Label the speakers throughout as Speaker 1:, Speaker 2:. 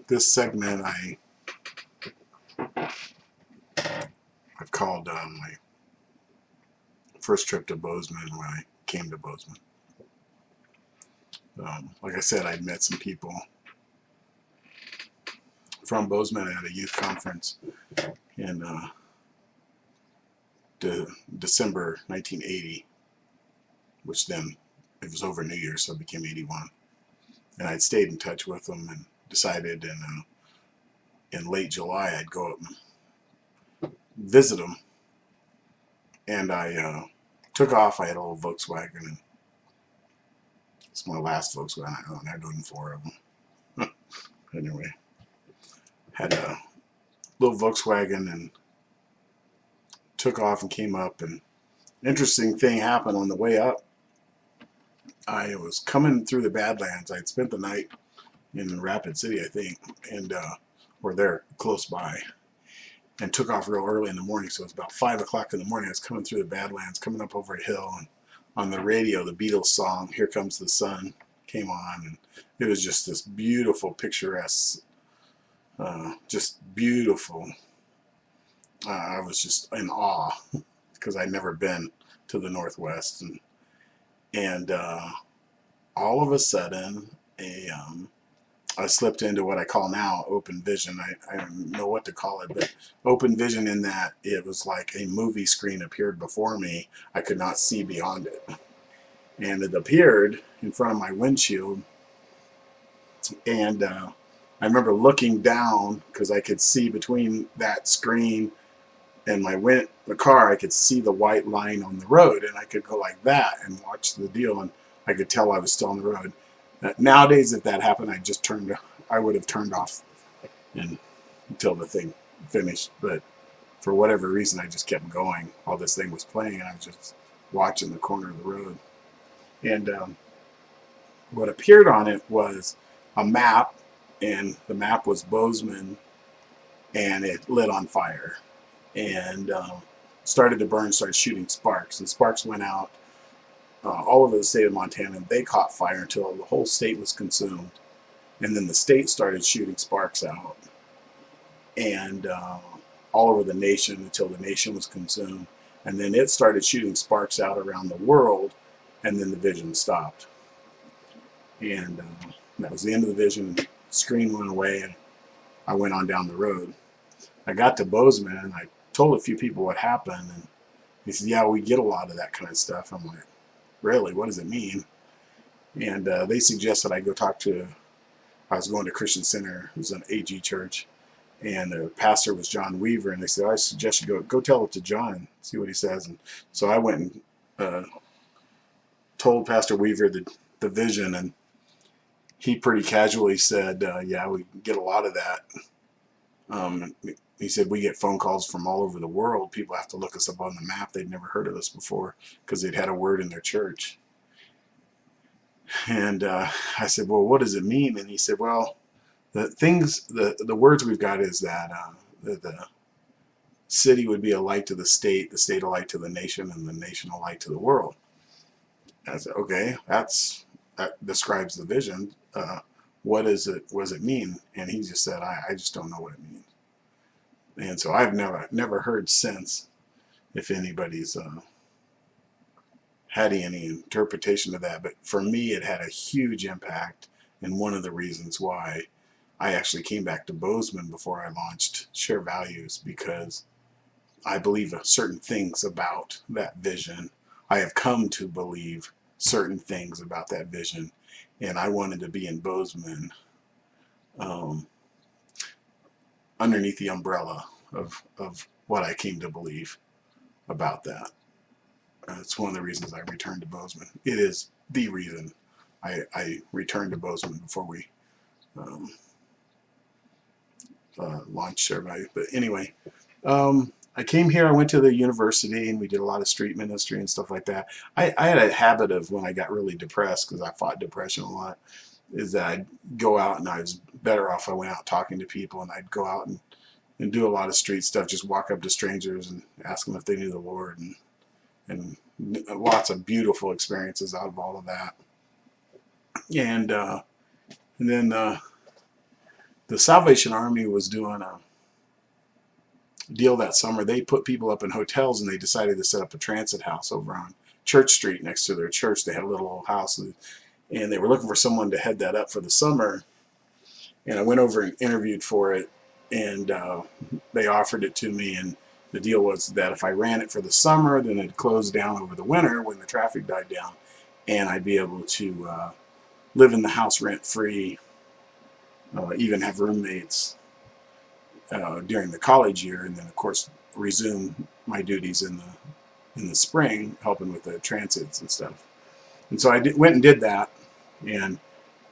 Speaker 1: This segment I've called my first trip to Bozeman when I came to Bozeman. Like I said, I'd met some people from Bozeman at a youth conference in December 1980, which then it was over New Year's, so it became 81. And I'd stayed in touch with them and decided in late July I'd go up and visit them. And I took off. I had a little Volkswagen, and it's my last Volkswagen I owned. I'd owned 4 of them. Anyway, had a little Volkswagen and took off and came up. And an interesting thing happened on the way up. I was coming through the Badlands. I'd spent the night in Rapid City, I think, and or there close by, and took off real early in the morning. So it was about 5 o'clock in the morning. I was coming through the Badlands, coming up over a hill, and on the radio, the Beatles song "Here Comes the Sun" came on, and it was just this beautiful, picturesque, just beautiful. I was just in awe because I'd never been to the Northwest, and all of a sudden, I slipped into what I call now open vision. I don't know what to call it, but open vision in that it was like a movie screen appeared before me. I could not see beyond it. And it appeared in front of my windshield. And I remember looking down because I could see between that screen and the car, I could see the white line on the road, and I could go like that and watch the deal, and I could tell I was still on the road. Nowadays, if that happened, I would have turned off until the thing finished. But for whatever reason, I just kept going while this thing was playing, and I was just watching the corner of the road. And what appeared on it was a map, and the map was Bozeman, and it lit on fire. And started to burn, started shooting sparks, and sparks went out all over the state of Montana, and they caught fire until the whole state was consumed. And then the state started shooting sparks out, and all over the nation until the nation was consumed. And then it started shooting sparks out around the world, and then the vision stopped. And that was the end of the vision. The screen went away, and I went on down the road. I got to Bozeman, and I told a few people what happened, and he said, "Yeah, we get a lot of that kind of stuff." I'm like, "Really? What does it mean?" And they suggested I go talk to. I was going to Christian Center, it was an AG church, and the pastor was John Weaver, and they said, "I suggest you go tell it to John and see what he says." And so I went and told Pastor Weaver the vision, and he pretty casually said, "Yeah, we get a lot of that." He said, "We get phone calls from all over the world. People have to look us up on the map. They'd never heard of us before because they'd had a word in their church." And I said, "Well, what does it mean?" And he said, "Well, the words we've got is that the city would be a light to the state a light to the nation, and the nation a light to the world." And I said, "Okay, that describes the vision. What does it mean?" And he just said, "I just don't know what it means." And so I've never heard since if anybody's had any interpretation of that. But for me, it had a huge impact, and one of the reasons why I actually came back to Bozeman before I launched Share Values, because I believe certain things about that vision. I have come to believe certain things about that vision, and I wanted to be in Bozeman um, underneath the umbrella of what I came to believe about that. It's one of the reasons I returned to Bozeman. It is the reason I returned to Bozeman before we launched Share Value. But anyway, I came here, I went to the university, and we did a lot of street ministry and stuff like that. I had a habit of, when I got really depressed, because I fought depression a lot, is that I'd go out, and I was better off I went out talking to people, and I'd go out and do a lot of street stuff, just walk up to strangers and ask them if they knew the Lord, and lots of beautiful experiences out of all of that. And then the Salvation Army was doing a deal that summer. They put people up in hotels, and they decided to set up a transit house over on Church Street next to their church. They had a little old house, and they were looking for someone to head that up for the summer. And I went over and interviewed for it, and they offered it to me. And the deal was that if I ran it for the summer, then it'd close down over the winter when the traffic died down, and I'd be able to live in the house rent-free, even have roommates during the college year, and then of course resume my duties in the spring, helping with the transits and stuff. And so I went and did that, and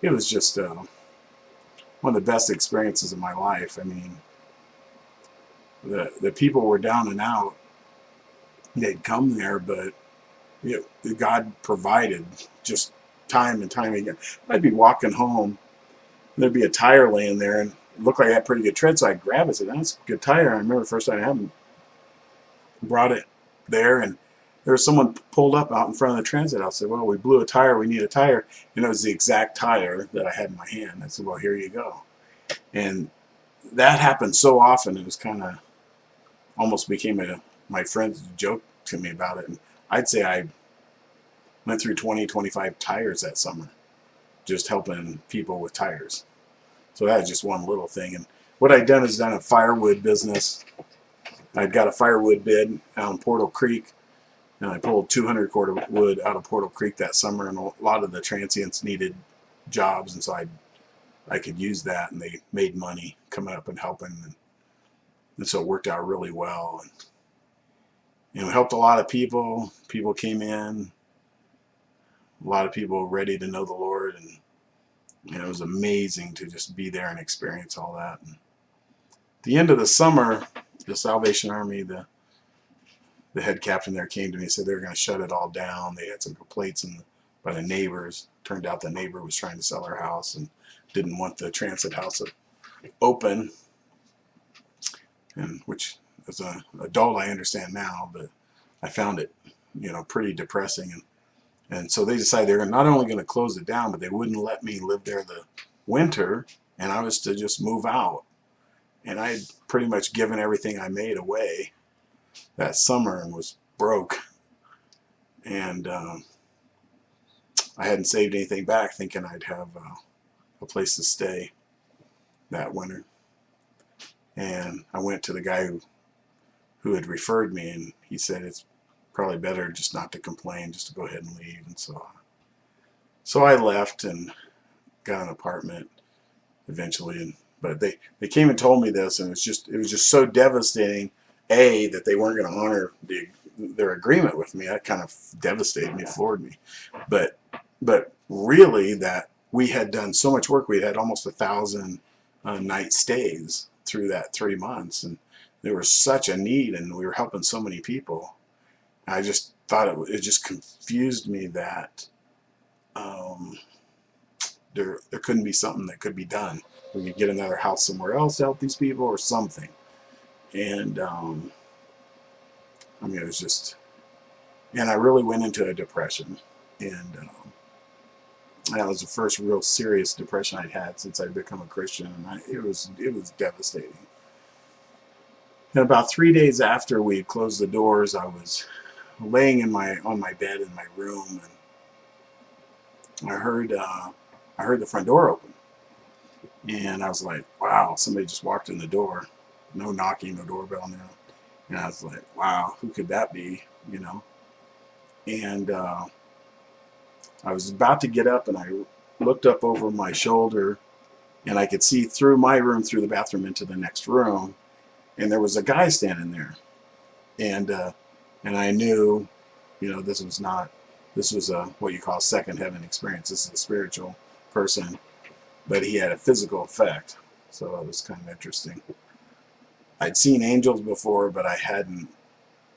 Speaker 1: it was just one of the best experiences of my life. I mean, the people were down and out. They'd come there, but God provided just time and time again. I'd be walking home, and there'd be a tire laying there, and it looked like I had pretty good tread, so I'd grab it and say, that's a good tire. I remember the first time I had them, brought it there, and there was someone pulled up out in front of the transit. I said, well, we blew a tire, we need a tire. And it was the exact tire that I had in my hand. I said, well, here you go. And that happened so often, it was kind of almost became my friends joke to me about it. And I'd say I went through 20, 25 tires that summer, just helping people with tires. So that was just one little thing. And what I'd done is done a firewood business. I'd got a firewood bid out in Portal Creek, and I pulled 200 cord of wood out of Portal Creek that summer, and a lot of the transients needed jobs, and so I could use that, and they made money coming up and helping, and so it worked out really well. And it helped a lot of people. People came in, a lot of people ready to know the Lord, and it was amazing to just be there and experience all that. And at the end of the summer, the Salvation Army, the head captain there came to me and said they were going to shut it all down. They had some complaints by the neighbors. Turned out the neighbor was trying to sell her house and didn't want the transit house open, and which as an adult I understand now, but I found it pretty depressing. And so they decided they were not only going to close it down, but they wouldn't let me live there the winter, and I was to just move out. And I had pretty much given everything I made away that summer and was broke. And I hadn't saved anything back, thinking I'd have a place to stay that winter. And I went to the guy who had referred me, and he said it's probably better just not to complain, just to go ahead and leave. And so I left and got an apartment eventually. But they came and told me this, and it was just so devastating. That they weren't going to honor their agreement with me. That kind of devastated me, floored me. But really, that we had done so much work. We had almost 1,000 night stays through that 3 months, and there was such a need, and we were helping so many people. I just thought it just confused me that there couldn't be something that could be done. We could get another house somewhere else to help these people or something. And I mean, it was just, and I really went into a depression, and that was the first real serious depression I'd had since I'd become a Christian, and it was devastating. And about 3 days after we had closed the doors, I was laying on my bed in my room, and I heard the front door open, and I was like, wow, somebody just walked in the door. No knocking, no doorbell, no. And I was like, wow, who could that be, And I was about to get up, and I looked up over my shoulder, and I could see through my room, through the bathroom, into the next room, and there was a guy standing there. And I knew, this was a what you call second heaven experience. This is a spiritual person, but he had a physical effect. So it was kind of interesting. I'd seen angels before, but I hadn't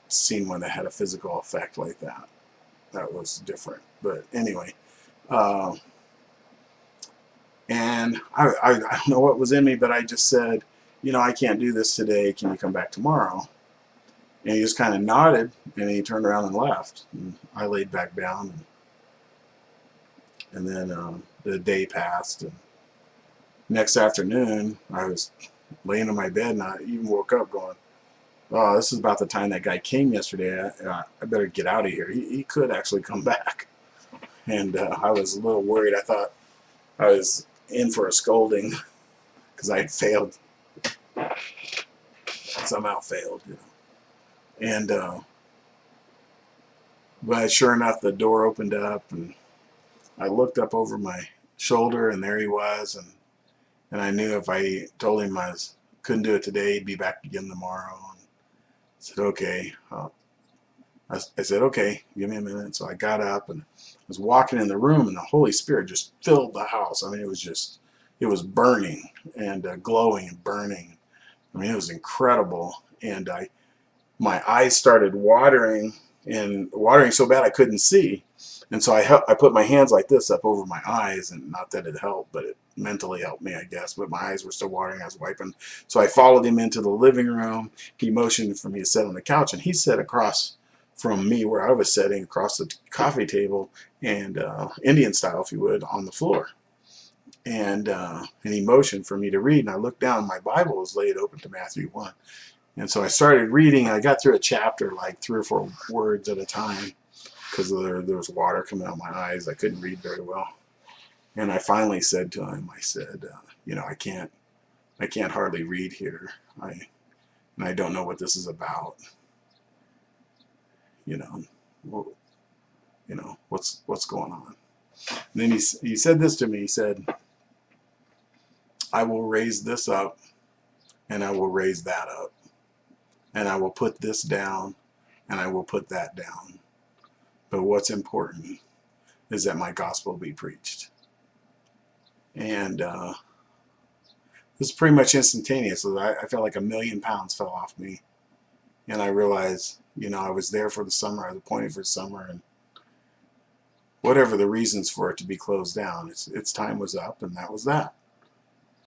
Speaker 1: seen one that had a physical effect like that. That was different. But anyway, and I don't know what was in me, but I just said, I can't do this today. Can you come back tomorrow? And he just kind of nodded, and he turned around and left. And I laid back down, and then the day passed, and next afternoon, I was laying in my bed, and I even woke up going, "Oh, this is about the time that guy came yesterday. I better get out of here. He could actually come back." And I was a little worried. I thought I was in for a scolding because I had failed, somehow failed, you know. And but sure enough, the door opened up, and I looked up over my shoulder, and there he was. And I knew if I told him couldn't do it today, he'd be back again tomorrow. And I said, okay. I said, okay, give me a minute. So I got up and was walking in the room, and the Holy Spirit just filled the house. I mean, it was burning and glowing and burning. I mean, it was incredible. And my eyes started watering, and watering so bad I couldn't see. And so I put my hands like this up over my eyes, and not that it helped, but it mentally helped me, I guess. But my eyes were still watering. I was wiping. So I followed him into the living room. He motioned for me to sit on the couch, and he sat across from me where I was sitting, across the coffee table, and Indian style, if you would, on the floor. And he motioned for me to read, and I looked down. My Bible was laid open to Matthew 1. And so I started reading. I got through a chapter like 3 or 4 words at a time because there was water coming out of my eyes. I couldn't read very well. And I finally said to him, I said, you know, I can't hardly read here. And I don't know what this is about. You know, what's going on. And then he said this to me. He said, I will raise this up, and I will raise that up, and I will put this down, and I will put that down. But what's important is that my gospel be preached. And this is pretty much instantaneous. I felt like 1,000,000 pounds fell off me. And I realized, you know, I was there for the summer. I was appointed for summer. And whatever the reasons for it to be closed down, its time was up, and that was that.